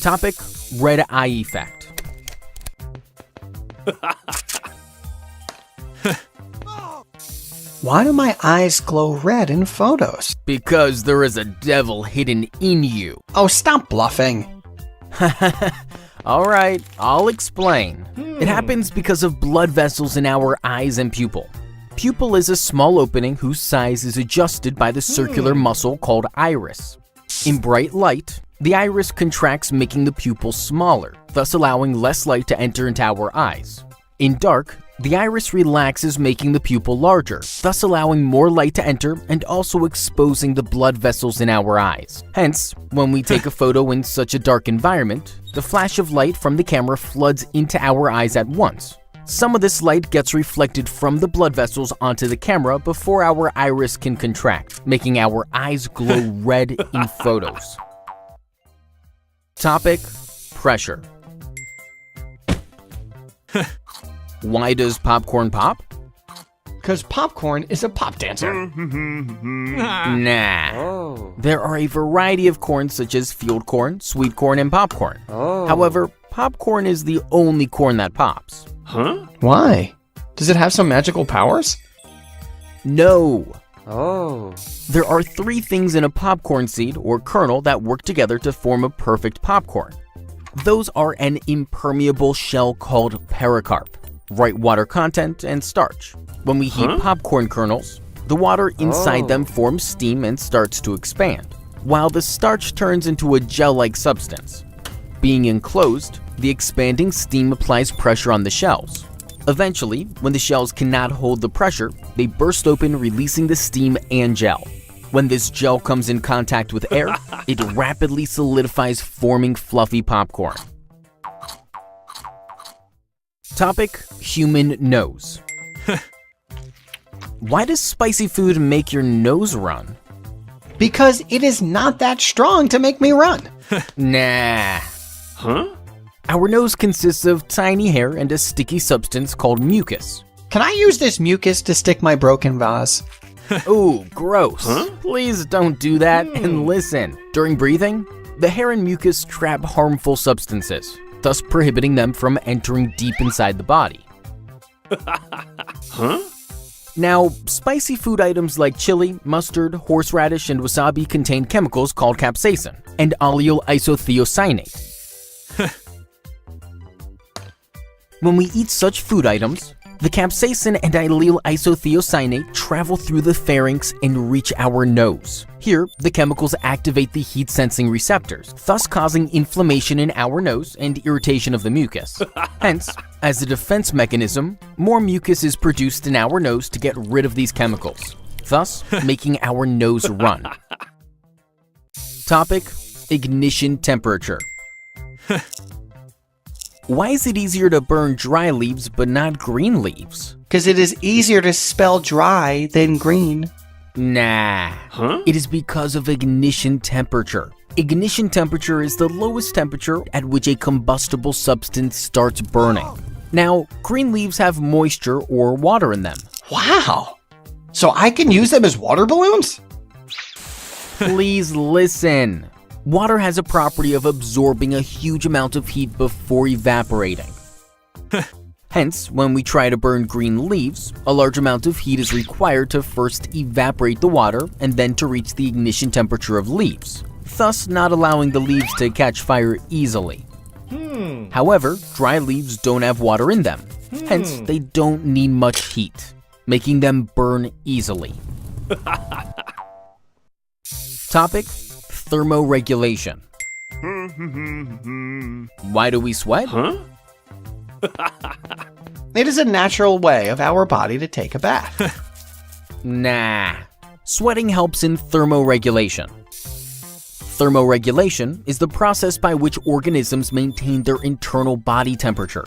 Topic: red eye effect. Why do my eyes glow red in photos? Because there is a devil hidden in you. Oh, stop bluffing. Alright, I'll explain. It happens because of blood vessels in our eyes and pupil. Pupil is a small opening whose size is adjusted by the circular muscle called iris. In bright light, the iris contracts, making the pupil smaller, thus allowing less light to enter into our eyes. In dark, the iris relaxes, making the pupil larger, thus allowing more light to enter and also exposing the blood vessels in our eyes. Hence, when we take a photo in such a dark environment, the flash of light from the camera floods into our eyes at once. Some of this light gets reflected from the blood vessels onto the camera before our iris can contract, making our eyes glow red in photos. Topic: pressure. Why does popcorn pop? Because popcorn is a pop dancer. Nah. There are a variety of corns such as field corn, sweet corn, and popcorn. However, popcorn is the only corn that pops. Why? Does it have some magical powers? No. There are 3 things in a popcorn seed or kernel that work together to form a perfect popcorn. Those are an impermeable shell called pericarp, right water content, and starch. When we heat popcorn kernels, the water inside them forms steam and starts to expand, while the starch turns into a gel-like substance. Being enclosed, the expanding steam applies pressure on the shells. Eventually, when the shells cannot hold the pressure, they burst open, releasing the steam and gel. When this gel comes in contact with air, it rapidly solidifies, forming fluffy popcorn. Topic: human nose. Why does spicy food make your nose run? Because it is not that strong to make me run. Nah. Our nose consists of tiny hair and a sticky substance called mucus. Can I use this mucus to stick my broken vase? Ooh, gross. Please don't do that and listen. During breathing, the hair and mucus trap harmful substances, thus prohibiting them from entering deep inside the body. Now, spicy food items like chili, mustard, horseradish, and wasabi contain chemicals called capsaicin and allyl isothiocyanate. When we eat such food items, the capsaicin and allyl isothiocyanate travel through the pharynx and reach our nose. Here, the chemicals activate the heat-sensing receptors, thus causing inflammation in our nose and irritation of the mucus. Hence, as a defense mechanism, more mucus is produced in our nose to get rid of these chemicals, thus making our nose run. Topic: ignition temperature. Why is it easier to burn dry leaves but not green leaves? Because it is easier to spell dry than green. Nah. It is because of ignition temperature. Ignition temperature is the lowest temperature at which a combustible substance starts burning. Now, green leaves have moisture or water in them. Wow. So I can use them as water balloons? Please listen. Water has a property of absorbing a huge amount of heat before evaporating. Hence, when we try to burn green leaves, a large amount of heat is required to first evaporate the water and then to reach the ignition temperature of leaves, thus not allowing the leaves to catch fire easily. However, dry leaves don't have water in them, hence they don't need much heat, making them burn easily. Topic: thermoregulation. Why do we sweat? It is a natural way of our body to take a bath. Nah. Sweating helps in thermoregulation. Thermoregulation is the process by which organisms maintain their internal body temperature.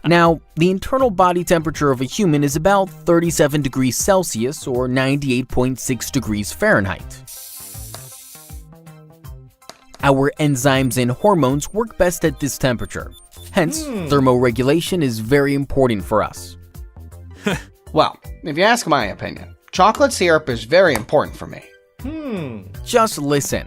Now, the internal body temperature of a human is about 37 degrees Celsius or 98.6 degrees Fahrenheit. Our enzymes and hormones work best at this temperature. Hence, thermoregulation is very important for us. Well, if you ask my opinion, chocolate syrup is very important for me. Just listen.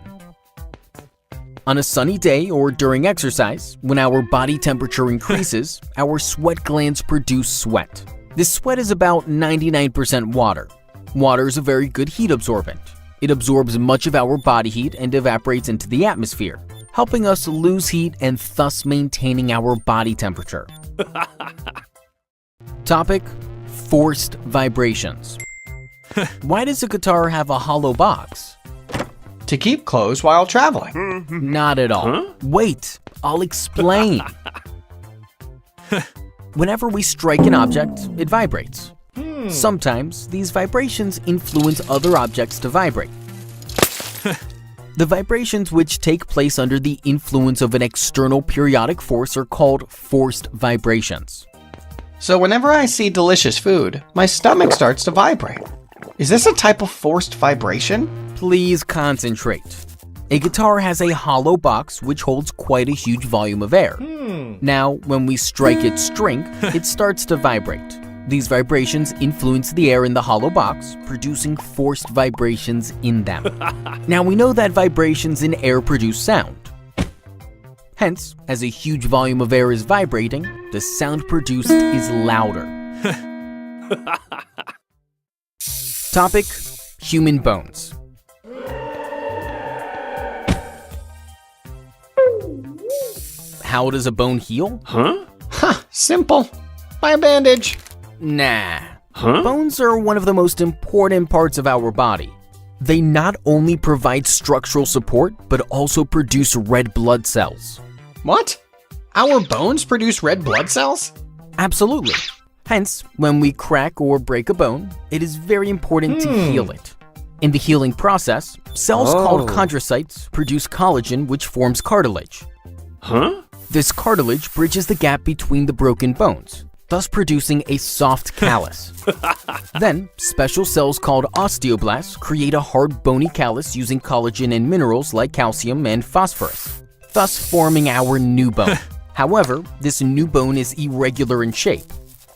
On a sunny day or during exercise, when our body temperature increases, our sweat glands produce sweat. This sweat is about 99% water. Water is a very good heat absorbent. It absorbs much of our body heat and evaporates into the atmosphere, helping us lose heat and thus maintaining our body temperature. Topic: forced vibrations. Why does a guitar have a hollow box? To keep closed while traveling. Not at all. Huh? Wait, I'll explain. Whenever we strike an object, it vibrates. Sometimes these vibrations influence other objects to vibrate. The vibrations which take place under the influence of an external periodic force are called forced vibrations. So whenever I see delicious food, my stomach starts to vibrate. Is this a type of forced vibration? Please concentrate. A guitar has a hollow box which holds quite a huge volume of air. Now, when we strike its string, it starts to vibrate. These vibrations influence the air in the hollow box, producing forced vibrations in them. Now, we know that vibrations in air produce sound. Hence, as a huge volume of air is vibrating, the sound produced is louder. Topic: human bones. How does a bone heal? Simple. Buy a bandage. Nah. Bones are one of the most important parts of our body. They not only provide structural support, but also produce red blood cells. What? Our bones produce red blood cells? Absolutely. Hence, when we crack or break a bone, it is very important to heal it. In the healing process, cells called chondrocytes produce collagen, which forms cartilage. This cartilage bridges the gap between the broken bones, thus producing a soft callus. Then, special cells called osteoblasts create a hard bony callus using collagen and minerals like calcium and phosphorus, thus forming our new bone. However, this new bone is irregular in shape.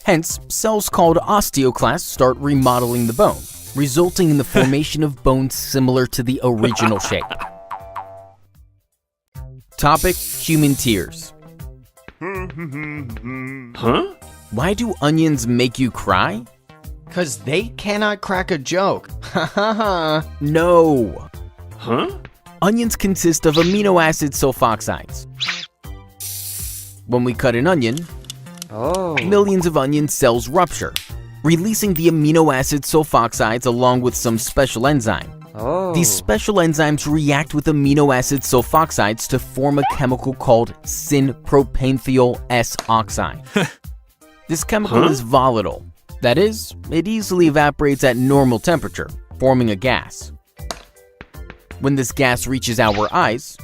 Hence, cells called osteoclasts start remodeling the bone, resulting in the formation of bones similar to the original shape. Topic: human tears. Why do onions make you cry? 'Cause they cannot crack a joke. Ha ha ha. No. Onions consist of amino acid sulfoxides. When we cut an onion, millions of onion cells rupture, releasing the amino acid sulfoxides along with some special enzyme. These special enzymes react with amino acid sulfoxides to form a chemical called syn-propanethiol S-oxide. This chemical is volatile. That is, it easily evaporates at normal temperature, forming a gas. When this gas reaches our eyes,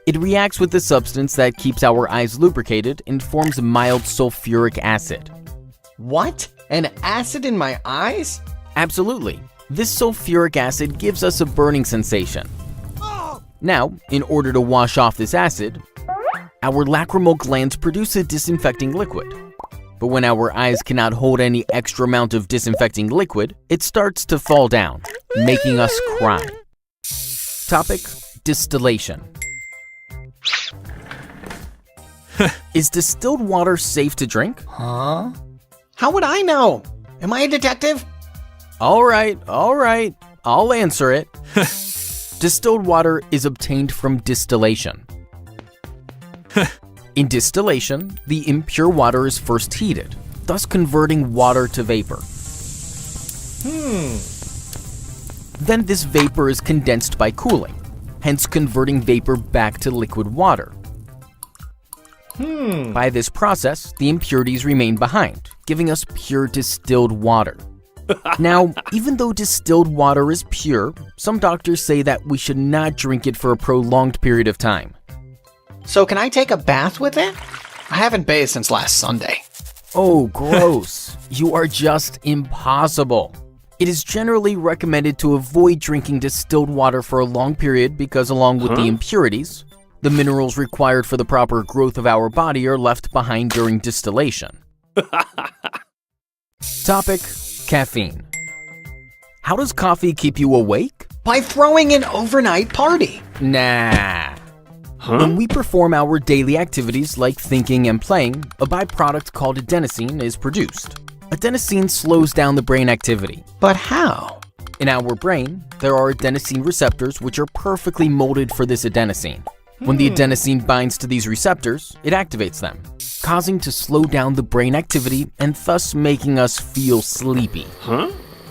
it reacts with the substance that keeps our eyes lubricated and forms mild sulfuric acid. What? An acid in my eyes? Absolutely. This sulfuric acid gives us a burning sensation. Now, in order to wash off this acid, our lacrimal glands produce a disinfecting liquid. But when our eyes cannot hold any extra amount of disinfecting liquid, it starts to fall down, making us cry. Topic: distillation. Is distilled water safe to drink? Huh? How would I know? Am I a detective? All right, I'll answer it. Distilled water is obtained from distillation. In distillation, the impure water is first heated, thus converting water to vapor. Then this vapor is condensed by cooling, hence converting vapor back to liquid water. By this process, the impurities remain behind, giving us pure distilled water. Now, even though distilled water is pure, some doctors say that we should not drink it for a prolonged period of time. So can I take a bath with it? I haven't bathed since last Sunday. Oh, gross. You are just impossible. It is generally recommended to avoid drinking distilled water for a long period because along with the impurities, the minerals required for the proper growth of our body are left behind during distillation. Topic: caffeine. How does coffee keep you awake? By throwing an overnight party. Nah. When we perform our daily activities like thinking and playing, a byproduct called adenosine is produced. Adenosine slows down the brain activity. But how? In our brain, there are adenosine receptors which are perfectly molded for this adenosine. When the adenosine binds to these receptors, it activates them, causing to slow down the brain activity and thus making us feel sleepy.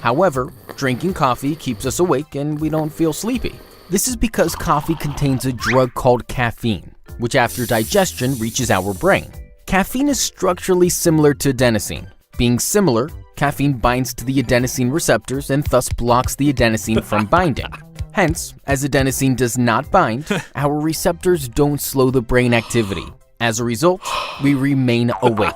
However, drinking coffee keeps us awake and we don't feel sleepy. This is because coffee contains a drug called caffeine, which after digestion reaches our brain. Caffeine is structurally similar to adenosine. Being similar, caffeine binds to the adenosine receptors and thus blocks the adenosine from binding. Hence, as adenosine does not bind, our receptors don't slow the brain activity. As a result, we remain awake.